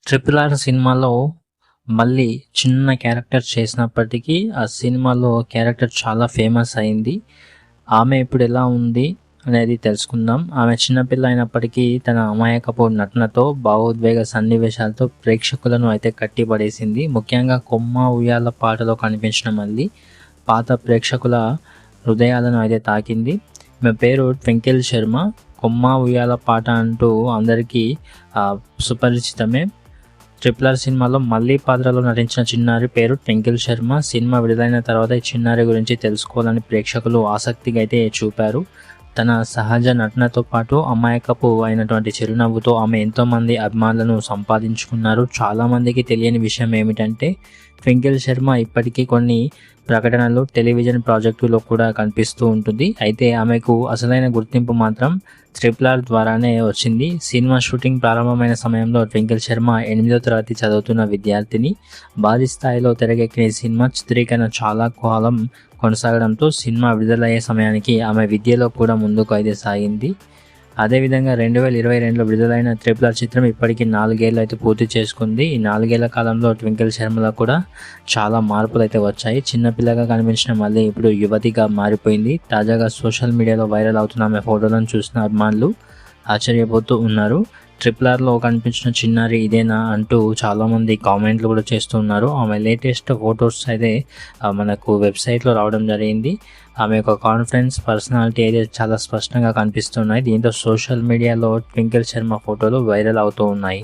Triple R సినిమాలో మళ్ళీ చిన్న క్యారెక్టర్ చేసినప్పటికీ ఆ సినిమాలో క్యారెక్టర్ చాలా ఫేమస్ అయింది. ఆమె ఇప్పుడు ఎలా ఉంది అనేది తెలుసుకుందాం. ఆమె చిన్నపిల్ల అయినప్పటికీ తన అమాయకపు నటనతో, భావోద్వేగ సన్నివేశాలతో ప్రేక్షకులను అయితే కట్టిపడేసింది. ముఖ్యంగా కొమ్మ ఉయ్యాల పాటలో కనిపించిన మళ్ళీ పాత ప్రేక్షకుల హృదయాలను అయితే తాకింది. ఈమె పేరు ట్వింకిల్ శర్మ. కొమ్మ ఉయ్యాల పాట అంటూ అందరికీ సుపరిచితమే. ట్రిపుల్ ఆర్ సినిమాలో మళ్ళీ పాత్రలో నటించిన చిన్నారి పేరు ట్వింకిల్ శర్మ. సినిమా విడుదలైన తర్వాత ఈ చిన్నారి గురించి తెలుసుకోవాలని ప్రేక్షకులు ఆసక్తిగా అయితే చూపారు. తన సహజ నటనతో పాటు అమాయకపు అయినటువంటి చిరునవ్వుతో ఆమె ఎంతోమంది అభిమానులను సంపాదించుకున్నారు. చాలామందికి తెలియని విషయం ఏమిటంటే ట్వింకిల్ శర్మ ఇప్పటికీ కొన్ని ప్రకటనలు, టెలివిజన్ ప్రాజెక్టులో కూడా కనిపిస్తూ ఉంటుంది. అయితే ఆమెకు అసలైన గుర్తింపు మాత్రం ట్రిపుల్ ఆర్ ద్వారానే వచ్చింది. సినిమా షూటింగ్ ప్రారంభమైన సమయంలో ట్వింకిల్ శర్మ 8వ తరగతి చదువుతున్న విద్యార్థిని. భారీ స్థాయిలో తెరకెక్కిన ఈ సినిమా చిత్రీకరణ చాలా కాలం కొనసాగడంతో సినిమా విడుదలయ్యే సమయానికి ఆమె విద్యలో కూడా ముందుకు అయితే సాగింది. అదేవిధంగా 2022లో విడుదలైన ట్రిపుల్ ఆర్ చిత్రం ఇప్పటికీ 4 ఏళ్ళు అయితే పూర్తి చేసుకుంది. ఈ 4 ఏళ్ల కాలంలో ట్వింకిల్ శర్మలో కూడా చాలా మార్పులు అయితే వచ్చాయి. చిన్నపిల్లగా కనిపించిన మళ్ళీ ఇప్పుడు యువతిగా మారిపోయింది. తాజాగా సోషల్ మీడియాలో వైరల్ అవుతున్న ఆమె ఫోటోలను చూసిన అభిమానులు ఆశ్చర్యపోతూ ఉన్నారు. ట్రిపుల్ ఆర్లో కనిపించిన చిన్నారి ఇదేనా అంటూ చాలామంది కామెంట్లు కూడా చేస్తూ ఉన్నారు. ఆమె లేటెస్ట్ ఫొటోస్ అయితే మనకు వెబ్సైట్లో రావడం జరిగింది. ఆమె యొక్క కాన్ఫిడెన్స్, పర్సనాలిటీ అయితే చాలా స్పష్టంగా కనిపిస్తున్నాయి. దీంతో సోషల్ మీడియాలో ట్వింకిల్ శర్మ ఫోటోలు వైరల్ అవుతూ ఉన్నాయి.